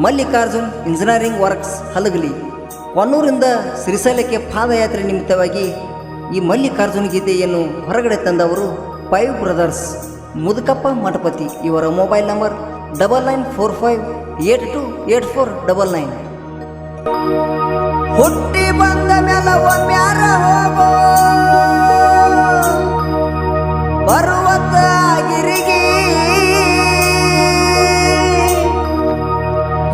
Mallikarjun engineering works Halagali ಕೊಣ್ಣೂರಿಂದ ಶ್ರೀಶೈಲಕ್ಕೆ ಪಾದಯಾತ್ರೆ ನಿಮಿತ್ತವಾಗಿ ಈ ಮಲ್ಲಿಕಾರ್ಜುನ್ ಗೀತೆಯನ್ನು ಹೊರಗಡೆ ತಂದವರು 5 ಬ್ರದರ್ಸ್ ಮುದುಕಪ್ಪ ಮಠಪತಿ. ಇವರ ಮೊಬೈಲ್ ನಂಬರ್ 9945828499. ಹುಟ್ಟಿ ಬಂದ ಮೇಲೆ ಒಮ್ಮ್ಯಾರ ಹೋಗೋ ಪರ್ವತ ಗಿರಿಗೆ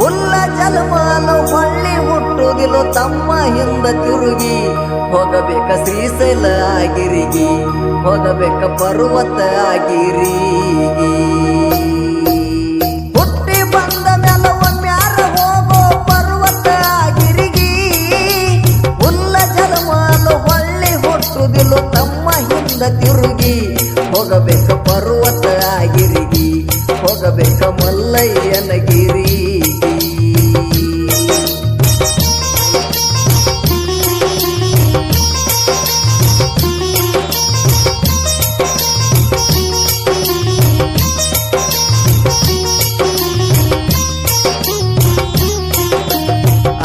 ಹುಲ್ಲ ಜಲಮಾಲ ಹೊಳ್ಳಿ ಹುಟ್ಟುದಿಲ್ಲ ತಮ್ಮ ಹಿಂದ ತಿರುಗಿ ಹೋಗಬೇಕ ಶ್ರೀಶೈಲ ಗಿರಿಗೆ ಹೋಗಬೇಕ ಪರ್ವತ ಗಿರಿಗೆ. ಹುಟ್ಟಿ ಬಂದ ಮೇಲೆ ಒಮ್ಮ್ಯಾರ ಹೋಗೋ ಪರ್ವತ ಗಿರಿಗೆ ಹುಲ್ಲ ಜಲಮಾಲ ಹೊಳ್ಳಿ ಹುಟ್ಟುದಿಲ್ಲ ತಮ್ಮ ಹಿಂದ ತಿರುಗಿ ಹೋಗಬೇಕ ಪರ್ವತ ಗಿರಿಗೆ ಹೋಗಬೇಕ ಮಲ್ಲಯ್ಯನ ಗಿರಿ.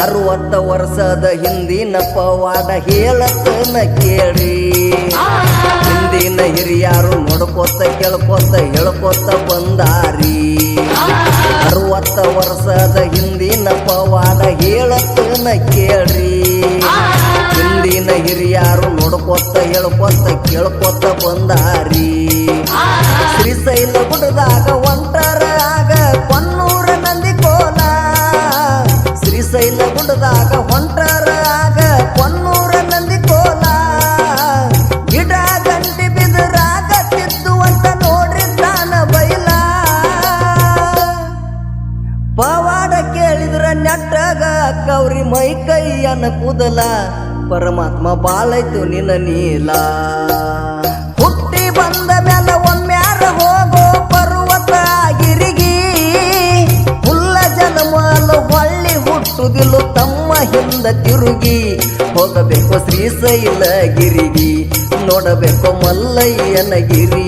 ಅರವತ್ತ ವರ್ಷದ ಹಿಂದಿನ ಪವಾಡ ಹೇಳತನ ಕೇಳಿ ಹಿಂದಿನ ಹಿರಿಯಾರು ನೋಡ್ಕೋತ ಕೇಳ್ಕೋತ ಹೇಳ್ಕೋತ ಬಂದಾರಿ. 60 ವರ್ಷದ ಹಿಂದಿನ ಪವಾಡ ಹೇಳತನ ಕೇಳ್ರಿ ಹಿಂದಿನ ಹಿರಿಯಾರು ನೋಡ್ಕೋತ ಹೇಳ್ಕೋತ ಕೇಳ್ಕೋತ ಬಂದಾರಿ. ಶ್ರೀಶೈಲ ಗುಡ್ಡದಾಗ ಹೊಂಟರಾಗ ಕೊಣ್ಣೂರ ನಂದಿಕೋಲ ಶ್ರೀಶೈಲ ಗುಡ್ಡದಾಗ ಹೊಂಟರಾಗ ಕೊಣ್ಣೂರ ನಂದಿಕೋಲ ಗಿಡ ಗಂಟಿ ಬಿದರಾಗತ್ತಿದ್ದು ಅಂತ ನೋಡ್ರಿ ತಾನ ಬೈಲ. ಪವಾಡ ಕೇಳಿದ್ರ ನೆಟ್ಟಗ ಕೌರಿ ಮೈ ಕೈಯನ ಕೂದಲ ಪರಮಾತ್ಮ ಬಾಳೈತು ನಿನ್ನ ನೀಲ. ಹುಟ್ಟಿ ಬಂದ ಮೇಲೆ ಒಮ್ಮ್ಯಾರ ಹೋಗೋ ಪರ್ವತ ಗಿರಿಗೆ ಹುಲ್ಲ ಜಲಮಾಲ ಹೊಳ್ಳಿ ಹುಟ್ಟುದಿಲ್ಲ ತಮ್ಮ ಹಿಂದ ತಿರುಗಿ ಹೋಗಬೇಕು ಶ್ರೀಶೈಲ ಗಿರಿಗೆ ನೋಡಬೇಕು ಮಲ್ಲಯ್ಯನ ಗಿರಿ.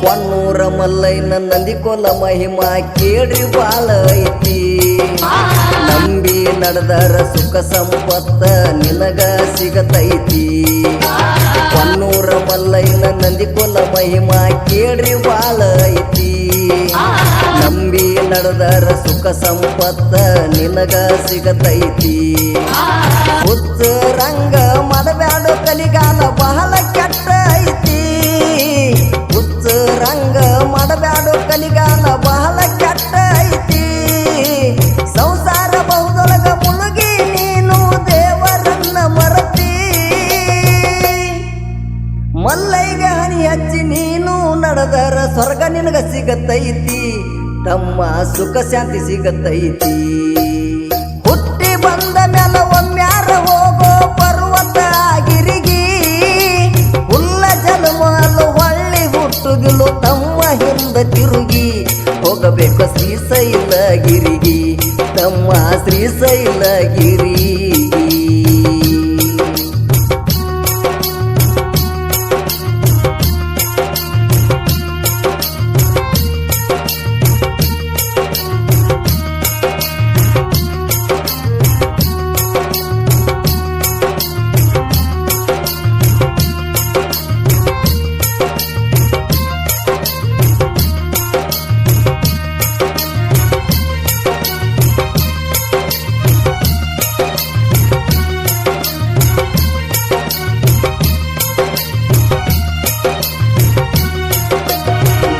ಕೊಣ್ಣೂರ ಮಲ್ಲಯ್ಯನ ನಂದಿಕೋಲ ಮಹಿಮಾ ಕೇಳ್ರಿ ಬಾಳ ಐತಿ. ನಂಬಿ ನಡೆದರ ಸುಖ ಸಂಪತ್ತ ನಿನಗ ಸಿಗತೈತಿ. ಕೊಣ್ಣೂರ ಮಲ್ಲಯ್ಯನ ನಂದಿಕೋಲ ಮಹಿಮಾ ಕೇಳ್ರಿ ಬಾಳ ಐತಿ. ನಂಬಿ ನಡೆದರ ಸುಖ ಸಂಪತ್ತ ನಿನಗ ಸಿಗತೈತಿ. ಹುಚ್ಚ ರಂಗ ಮಾಡಬ್ಯಾಡೋ ಕಲಿಗಾಲ ಬಹಳ ಕೆಟ್ಟ ಐತಿ. ಹುಚ್ಚ ರಂಗ ಮಾಡಬ್ಯಾಡೋ ಕಲಿಗಾಲ ಬಹಳ ಕೆಟ್ಟ ಐತಿ. ಸಂಸಾರ ಬಹುದೊಳಗ ಮುಳುಗಿ ನೀನು ದೇವರನ್ನ ಮರತಿ. ಮಲ್ಲೈಗೆ ಹನಿ ಹಚ್ಚಿ ನೀನು ನಡೆದರ ಸ್ವರ್ಗ ನಿನಗ ಸಿಗತೈತಿ ತಮ್ಮ ಸುಖ ಶಾಂತಿ ಸಿಗತೈತಿ. ಹುಟ್ಟಿ ಬಂದ ಮೇಲೆ ಒಮ್ಮ್ಯಾರ ಹೋಗೋ ಪರ್ವತ ಗಿರಿಗೆ ಹುಲ್ಲ ಜಲಮಾಲ ಹೊಳ್ಳಿ ಹುಟ್ಟುದಿಲ್ಲ ತಮ್ಮ ಹಿಂದ ತಿರುಗಿ ಹೋಗಬೇಕು ಶ್ರೀಶೈಲ ಗಿರಿಗೆ ತಮ್ಮ ಶ್ರೀಶೈಲ ಗಿರಿ.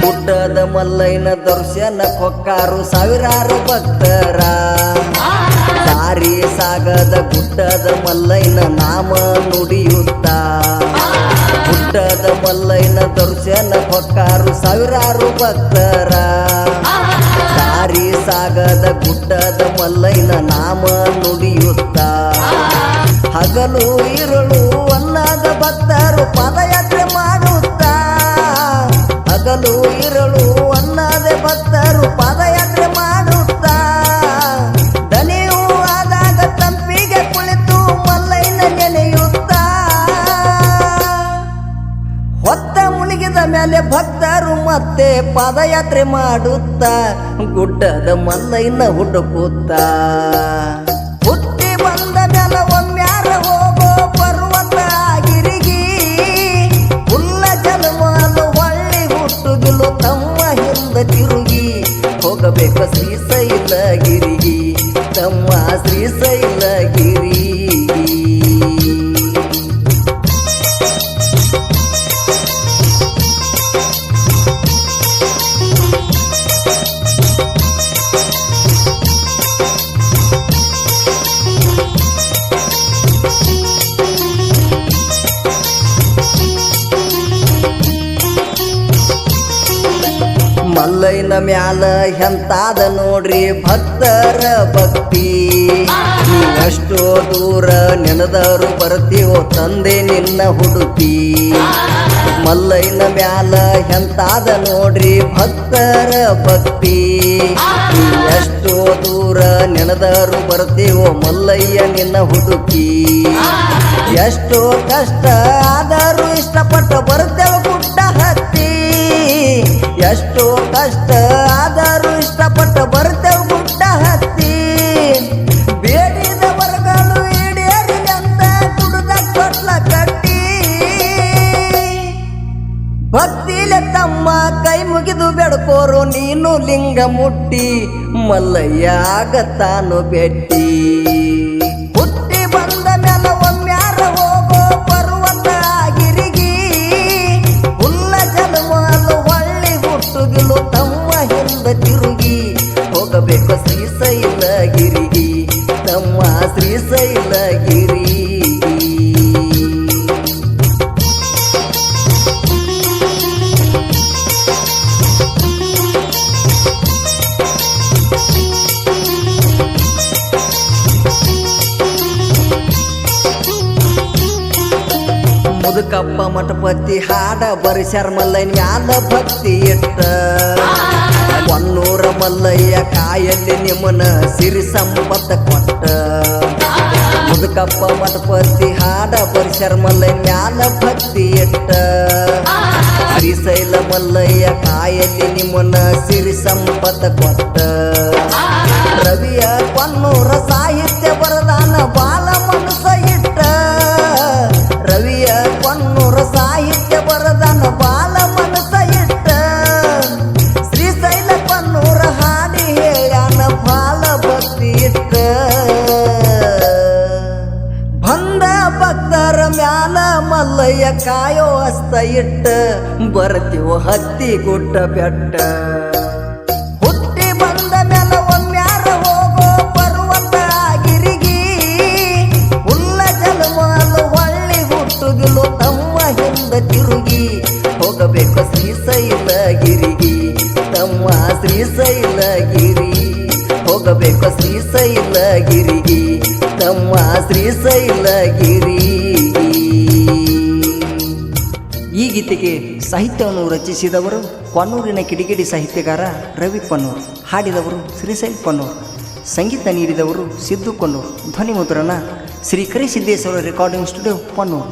ಗುಡ್ಡದ ಮಲ್ಲಯ್ಯನ ದರ್ಶನ ಕೊಕ್ಕಾರು ಸಾವಿರಾರು ಭಕ್ತರ. ದಾರಿ ಸಾಗದ ಗುಡ್ಡದ ಮಲ್ಲಯ್ಯನ ನಾಮ ನುಡಿಯುತ್ತ ಗುಡ್ಡದ ಮಲ್ಲಯ್ಯನ ದರ್ಶನ ಕೊಕ್ಕಾರು ಸಾವಿರಾರು ಭಕ್ತರ. ದಾರಿ ಸಾಗದ ಗುಡ್ಡದ ಮಲ್ಲಯ್ಯನ ನಾಮ ನುಡಿಯುತ್ತ ಹಗಲು ಇರುಳು ಅನ್ನದ ಭಕ್ತರು ಪಾದಯಾತ್ರೆ ಅಲ್ಲೇ ಭಕ್ತರು ಮತ್ತೆ ಪಾದಯಾತ್ರೆ ಮಾಡುತ್ತ ಗುಡ್ಡದ ಮಲ್ಲಯ್ಯನ ಹುಡುಕುತ್ತ ಹುಟ್ಟಿ ಬಂದ ಮೇಲೆ ಒಮ್ಮ್ಯಾರ ಹೋಗೋ ಪರ್ವತ ಗಿರಿಗಿ ಹುಲ್ಲ ಜಲಮಾನು ಹೊಳ್ಳಿ ಹುಟ್ಟುದಿಲು ತಮ್ಮ ಹಿಂದ ತಿರುಗಿ ಹೋಗಬೇಕು ಶ್ರೀಶೈಲಗಿರಿಗೆ ತಮ್ಮ ಶ್ರೀಶೈಲಗಿರಿ ಮಲ್ಲಯ್ಯನ ಮ್ಯಾಲ ಎಂತಾದ ನೋಡ್ರಿ ಭಕ್ತರ ಭಕ್ತಿ ನೀವಷ್ಟೋ ದೂರ ನೆನೆದರು ಬರ್ತೀವೋ ತಂದೆ ನಿನ್ನ ಹುಡುಕಿ ಮಲ್ಲಯ್ಯನ ಮ್ಯಾಲ ಎಂತಾದ ನೋಡ್ರಿ ಭಕ್ತರ ಭಕ್ತಿ ನೀವೆಷ್ಟೋ ದೂರ ನೆನೆದರು ಬರ್ತೀವೋ ಮಲ್ಲಯ್ಯ ನಿನ್ನ ಹುಡುಕಿ ಎಷ್ಟೋ ಕಷ್ಟ ಆದರೂ ಇಷ್ಟಪಟ್ಟು ಬರ್ತೇವೆ ಗುಡ್ಡ ಹತ್ತಿ ಎಷ್ಟೋ ಕಷ್ಟ ಆದರೂ ಇಷ್ಟಪಟ್ಟು ಬರ್ತೇವೆ ಗುಡ್ಡ ಹತ್ತಿ ಬೇಡಿದ ವರ್ಗಗಳು ಈಡೇರಿ ಅಂತ ಗುಡ್ಡ ಕೊಟ್ಲ ಕಟ್ಟಿ ಭಕ್ತಿಲೆ ತಮ್ಮ ಕೈ ಮುಗಿದು ಬೆಡ್ಕೋರು ನೀನು ಲಿಂಗ ಮುಟ್ಟಿ ಮಲ್ಲಯ್ಯ ಆಗತಾನು ಬೆಟ್ಟಿ ಹುಟ್ಟಿ ಬಂದ ಮೇಲೆ ಒಮ್ಮ್ಯಾರ ಹೋಗೋ ಪರ್ವತ ಗಿರಿಗಿ ಹುಲ್ಲ ಜಲಮಾಲು ಹೊಳ್ಳಿ ಹುಟ್ಟುಗಿಲು ತಮ್ಮ ಹಿಂದ ತಿರುಗಿ ಹೋಗಬೇಕು ಶ್ರೀಶೈಲಗಿರಿಗೆ ತಮ್ಮ ಶ್ರೀಶೈಲಗಿರಿ ಮುದುಕಪ್ಪ ಮಠಪತಿ ಹಾಡ ಬರಿಸ್ಯಾರ ಮಲ್ಲಯ್ಯನ ಮ್ಯಾಲ ಭಕ್ತಿ ಇಟ್ಟ ಹೊನ್ನೂರ ಮಲ್ಲಯ್ಯ ಕಾಯಲ್ಲಿ ನಿಮ್ಮನ ಸಿರಿ ಸಂಪತ್ತ ಕೊಟ್ಟ ಮುದುಕಪ್ಪ ಮಠಪತಿ ಹಾಡ ಬರಿಸ್ಯಾರ ಮಲ್ಲಯ್ಯನ ಮ್ಯಾಲ ಭಕ್ತಿ ಇಟ್ಟ ಶ್ರೀಶೈಲ ಮಲ್ಲಯ್ಯ ಕಾಯಲ್ಲಿ ನಿಮ್ಮನ ಸಿರಿ ಸಂಪತ್ತ ಕೊಟ್ಟ ರವಿಯ ಹೊನ್ನೂರ ಸಾಹಿತ್ಯ ಬರದಾನ ಬಾಲ ಮನಸ ಇಟ್ಟ ರವಿಯ ಹೊನ್ನೂರ ಸಾಹಿತ್ಯ ಬರದಾನ ಬಾಲ ಮನಸ ಇಟ್ಟ ಶ್ರೀಶೈಲ ಹೊನ್ನೂರ ಹಾಡಿ ಹೇಳ್ಯಾನ ಬಾಲ ಭಕ್ತಿ ಇಟ್ಟ ಬಂದ ಭಕ್ತರ ಮ್ಯಾಲ ಮಲ್ಲಯ್ಯ ಕಾಯೋ ಹಸ್ತ ಇಟ್ಟ ಬರ್ತೀವೋ ಹತ್ತಿ ಗುಡ್ಡ ಬೆಟ್ಟ ಹುಟ್ಟಿ ಬಂದ ಮೇಲೆ ಒಮ್ಮ್ಯಾರ ಹೋಗೋ ಪರ್ವತ ಗಿರಿಗಿ ಹುಲ್ಲ ಜಲಮಾಲು ಹೊಳ್ಳಿ ಹುಟ್ಟುಗಿಲು ತಮ್ಮ ಹಿಂದ ತಿರುಗಿ ಹೋಗಬೇಕು ಶ್ರೀಶೈಲಗಿರಿಗೆ ತಮ್ಮ ಶ್ರೀಶೈಲಗಿರಿ ಹೋಗಬೇಕು ಶ್ರೀಶೈಲಗಿರಿಗೆ ತಮ್ಮ ಶ್ರೀಶೈಲಗಿರಿ ಈ ಗೀತೆಗೆ ಸಾಹಿತ್ಯವನ್ನು ರಚಿಸಿದವರು ಕೊನ್ನೂರಿನ ಕಿಡಿಗೇಡಿ ಸಾಹಿತ್ಯಗಾರ ರವಿ ಕೊನ್ನೂರು, ಹಾಡಿದವರು ಶ್ರೀಶೈಲ್ ಕೊನ್ನೂರು, ಸಂಗೀತ ನೀಡಿದವರು ಸಿದ್ದು ಕೊನ್ನೂರು, ಧ್ವನಿ ಮುದ್ರಣ ಶ್ರೀ ಕರಿಸಿದ್ದೇಶ್ವರ ರೆಕಾರ್ಡಿಂಗ್ ಸ್ಟುಡಿಯೋ ಕೊನ್ನೂರು.